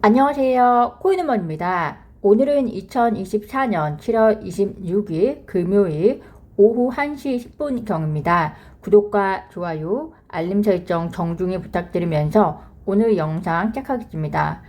안녕하세요. 코인우먼입니다. 오늘은 2024년 7월 26일 금요일 오후 1시 10분경입니다. 구독과 좋아요, 알림 설정 정중히 부탁드리면서 오늘 영상 시작하겠습니다.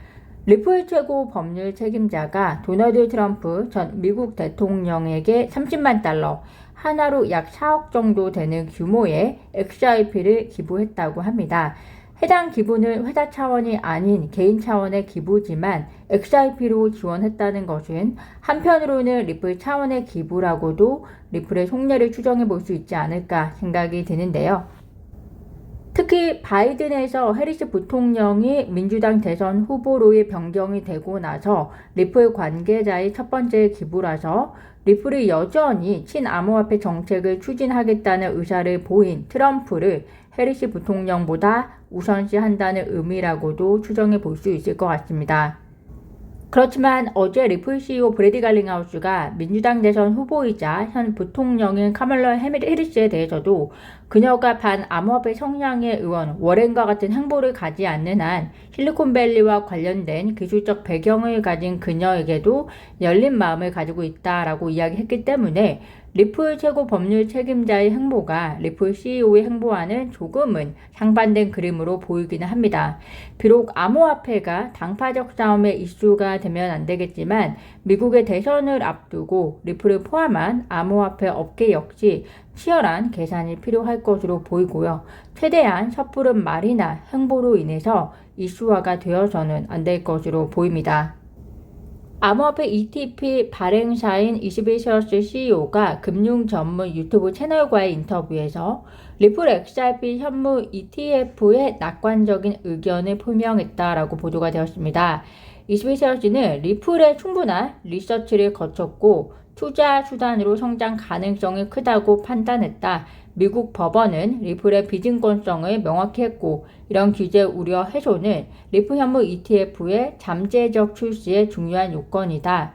리플 최고 법률 책임자가 도널드 트럼프 전 미국 대통령에게 30만 달러, 하나로 약 4억 정도 되는 규모의 XRP를 기부했다고 합니다. 해당 기부는 회사 차원이 아닌 개인 차원의 기부지만 XRP로 지원했다는 것은 한편으로는 리플 차원의 기부라고도 리플의 속내를 추정해 볼 수 있지 않을까 생각이 드는데요. 특히 바이든에서 해리스 부통령이 민주당 대선 후보로의 변경이 되고 나서 리플 관계자의 첫 번째 기부라서 리플이 여전히 친암호화폐 정책을 추진하겠다는 의사를 보인 트럼프를 해리스 부통령보다 우선시한다는 의미라고도 추정해 볼 수 있을 것 같습니다. 그렇지만 어제 리플 CEO 브래디 갈링하우스가 민주당 대선 후보이자 현 부통령인 카멀라 해리스에 대해서도 그녀가 반암호화폐 성향의 의원 워렌과 같은 행보를 가지 않는 한 실리콘밸리와 관련된 기술적 배경을 가진 그녀에게도 열린 마음을 가지고 있다라고 이야기했기 때문에 리플 최고 법률 책임자의 행보가 리플 CEO의 행보와는 조금은 상반된 그림으로 보이기는 합니다. 비록 암호화폐가 당파적 싸움의 이슈가 되면 안 되겠지만 미국의 대선을 앞두고 리플을 포함한 암호화폐 업계 역시 치열한 계산이 필요할 것으로 보이고요. 최대한 섣부른 말이나 행보로 인해서 이슈화가 되어서는 안 될 것으로 보입니다. 암호화폐 ETF 발행사인 21셔츠 CEO가 금융 전문 유튜브 채널과의 인터뷰에서 리플 XRP 현무 ETF의 낙관적인 의견을 표명했다라고 보도가 되었습니다. 21셔츠는 리플의 충분한 리서치를 거쳤고 투자 수단으로 성장 가능성이 크다고 판단했다. 미국 법원은 리플의 비증권성을 명확히 했고 이런 규제 우려 해소는 리플 현무 ETF의 잠재적 출시의 중요한 요건이다.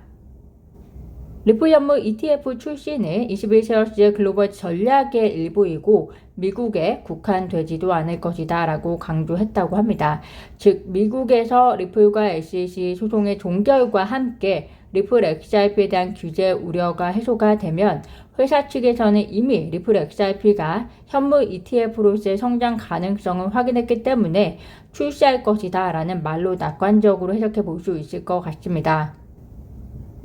리플 현무 ETF 출시는 21세기의 글로벌 전략의 일부이고 미국에 국한되지도 않을 것이다 라고 강조했다고 합니다. 즉 미국에서 리플과 SEC 소송의 종결과 함께 리플 XRP에 대한 규제 우려가 해소가 되면 회사 측에서는 이미 리플 XRP가 현무 ETF로서의 성장 가능성을 확인했기 때문에 출시할 것이다 라는 말로 낙관적으로 해석해 볼 수 있을 것 같습니다.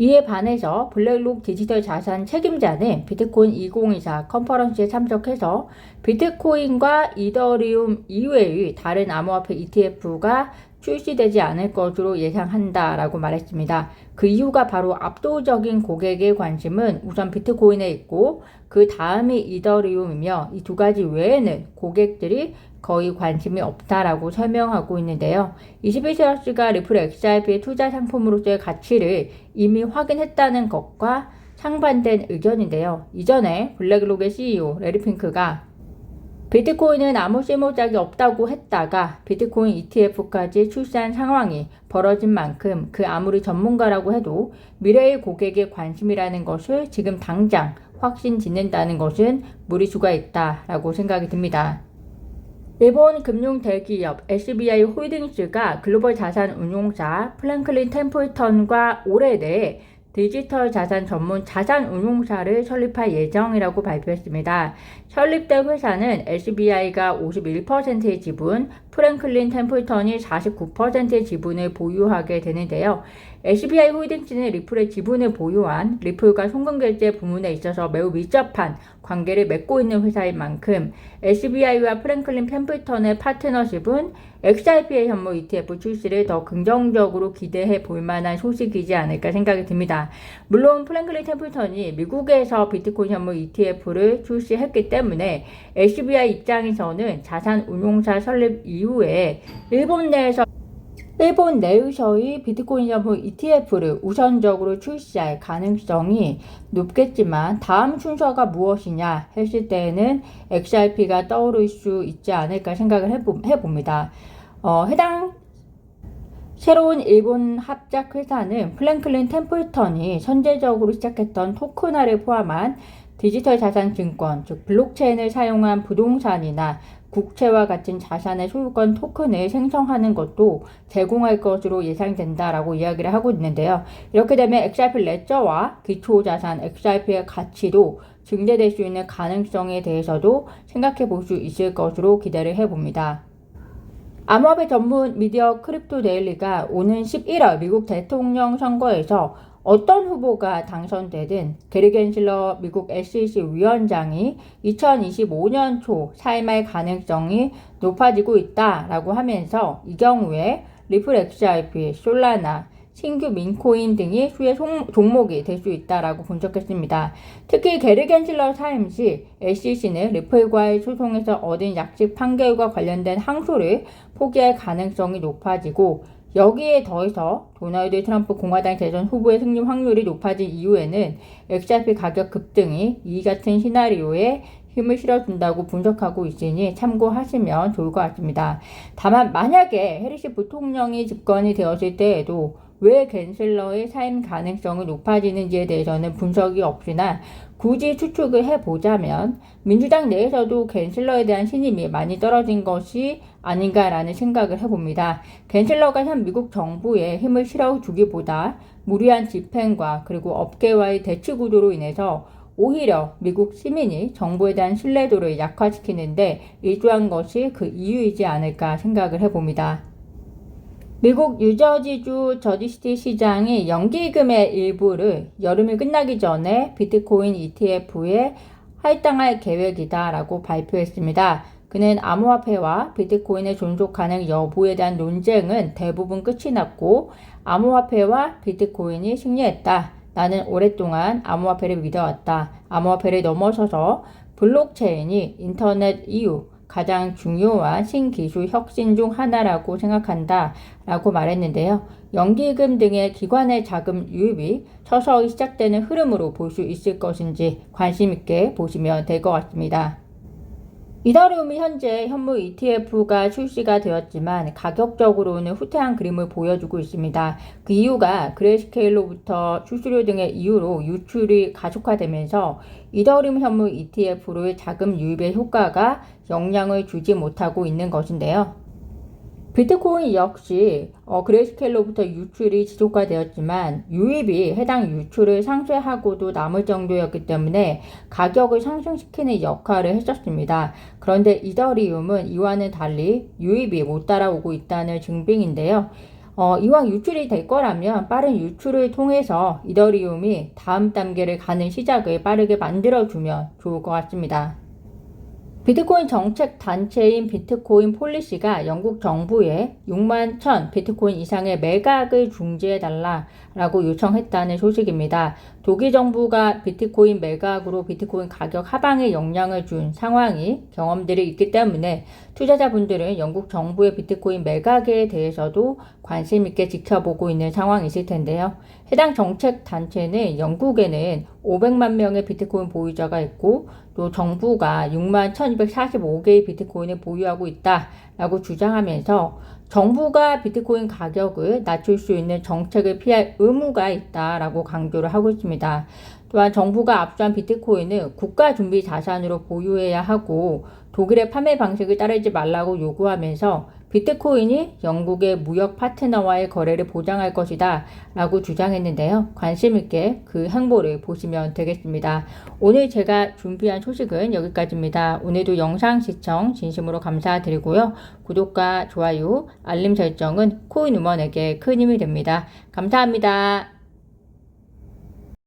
이에 반해서 블랙록 디지털 자산 책임자는 비트코인 2024 컨퍼런스에 참석해서 비트코인과 이더리움 이외의 다른 암호화폐 ETF가 출시되지 않을 것으로 예상한다라고 말했습니다. 그 이유가 바로 압도적인 고객의 관심은 우선 비트코인에 있고 그 다음이 이더리움이며 이 두 가지 외에는 고객들이 거의 관심이 없다라고 설명하고 있는데요. 21세기가 리플 XRP의 투자 상품으로서의 가치를 이미 확인했다는 것과 상반된 의견인데요. 이전에 블랙록의 CEO 레리 핑크가 비트코인은 아무 쓸모작이 없다고 했다가 비트코인 ETF까지 출시한 상황이 벌어진 만큼 그 아무리 전문가라고 해도 미래의 고객의 관심이라는 것을 지금 당장 확신 짓는다는 것은 무리수가 있다라고 생각이 듭니다. 일본 금융 대기업 SBI 홀딩스가 글로벌 자산 운용사 프랭클린 템플턴과 올해 내에 디지털 자산 전문 자산 운용사를 설립할 예정이라고 발표했습니다. 설립된 회사는 SBI가 51%의 지분, 프랭클린 템플턴이 49%의 지분을 보유하게 되는데요. SBI 홀딩스는 리플의 지분을 보유한 리플과 송금결제 부문에 있어서 매우 밀접한 관계를 맺고 있는 회사인 만큼 SBI와 프랭클린 템플턴의 파트너십은 XRP의 현무 ETF 출시를 더 긍정적으로 기대해 볼 만한 소식이지 않을까 생각이 듭니다. 물론 프랭클린 템플턴이 미국에서 비트코인 현무 ETF를 출시했기 때문에 SBI 입장에서는 자산 운용사 설립 이후에 일본 내에서의 비트코인 현무 ETF를 우선적으로 출시할 가능성이 높겠지만 다음 순서가 무엇이냐 했을 때에는 XRP가 떠오를 수 있지 않을까 생각을 해봅니다. 해당 새로운 일본 합작 회사는 프랭클린 템플턴이 선제적으로 시작했던 토큰화를 포함한 디지털 자산 증권, 즉 블록체인을 사용한 부동산이나 국채와 같은 자산의 소유권 토큰을 생성하는 것도 제공할 것으로 예상된다라고 이야기를 하고 있는데요. 이렇게 되면 XRP 레저와 기초자산 XRP의 가치도 증대될 수 있는 가능성에 대해서도 생각해 볼 수 있을 것으로 기대를 해봅니다. 암호화폐 전문 미디어 크립토 데일리가 오는 11월 미국 대통령 선거에서 어떤 후보가 당선되든 게리 겐슬러 미국 SEC 위원장이 2025년 초 사임할 가능성이 높아지고 있다라고 하면서 이 경우에 리플 XRP, 솔라나, 신규 민코인 등이 수혜 종목이 될 수 있다라고 분석했습니다. 특히 게리 겐슬러 사임 시 SEC는 리플과의 소송에서 얻은 약식 판결과 관련된 항소를 포기할 가능성이 높아지고 여기에 더해서 도널드 트럼프 공화당 대선 후보의 승리 확률이 높아진 이후에는 XRP 가격 급등이 이 같은 시나리오에 힘을 실어준다고 분석하고 있으니 참고하시면 좋을 것 같습니다. 다만 만약에 해리스 부통령이 집권이 되었을 때에도 왜 겐슬러의 사임 가능성이 높아지는지에 대해서는 분석이 없으나 굳이 추측을 해보자면 민주당 내에서도 겐슬러에 대한 신임이 많이 떨어진 것이 아닌가라는 생각을 해봅니다. 겐슬러가 현 미국 정부에 힘을 실어주기보다 무리한 집행과 그리고 업계와의 대치 구도로 인해서 오히려 미국 시민이 정부에 대한 신뢰도를 약화시키는데 일조한 것이 그 이유이지 않을까 생각을 해봅니다. 미국 뉴저지주 저지시티 시장이 연기금의 일부를 여름이 끝나기 전에 비트코인 ETF에 할당할 계획이다라고 발표했습니다. 그는 암호화폐와 비트코인의 존속 가능 여부에 대한 논쟁은 대부분 끝이 났고 암호화폐와 비트코인이 승리했다. 나는 오랫동안 암호화폐를 믿어왔다. 암호화폐를 넘어서서 블록체인이 인터넷 이후 가장 중요한 신기술 혁신 중 하나라고 생각한다 라고 말했는데요. 연기금 등의 기관의 자금 유입이 서서히 시작되는 흐름으로 볼 수 있을 것인지 관심 있게 보시면 될 것 같습니다. 이더리움이 현재 현물 ETF가 출시가 되었지만 가격적으로는 후퇴한 그림을 보여주고 있습니다. 그 이유가 그레이스케일로부터 수수료 등의 이유로 유출이 가속화되면서 이더리움 현물 ETF로의 자금 유입의 효과가 영향을 주지 못하고 있는 것인데요. 비트코인 역시 그레이스케일로부터 유출이 지속화되었지만 유입이 해당 유출을 상쇄하고도 남을 정도였기 때문에 가격을 상승시키는 역할을 했었습니다. 그런데 이더리움은 이와는 달리 유입이 못 따라오고 있다는 증빙인데요. 이왕 유출이 될 거라면 빠른 유출을 통해서 이더리움이 다음 단계를 가는 시작을 빠르게 만들어주면 좋을 것 같습니다. 비트코인 정책 단체인 비트코인 폴리시가 영국 정부에 6만 1천 비트코인 이상의 매각을 중지해달라고 요청했다는 소식입니다. 독일 정부가 비트코인 매각으로 비트코인 가격 하방에 영향을 준 상황이 경험들이 있기 때문에 투자자분들은 영국 정부의 비트코인 매각에 대해서도 관심 있게 지켜보고 있는 상황이실 텐데요. 해당 정책 단체는 영국에는 500만 명의 비트코인 보유자가 있고 또 정부가 6만 1245개의 비트코인을 보유하고 있다라고 주장하면서 정부가 비트코인 가격을 낮출 수 있는 정책을 피할 의무가 있다라고 강조를 하고 있습니다. 또한 정부가 압수한 비트코인은 국가 준비 자산으로 보유해야 하고 독일의 판매 방식을 따르지 말라고 요구하면서 비트코인이 영국의 무역 파트너와의 거래를 보장할 것이다 라고 주장했는데요. 관심 있게 그 행보를 보시면 되겠습니다. 오늘 제가 준비한 소식은 여기까지입니다. 오늘도 영상 시청 진심으로 감사드리고요. 구독과 좋아요, 알림 설정은 코인우먼에게 큰 힘이 됩니다. 감사합니다.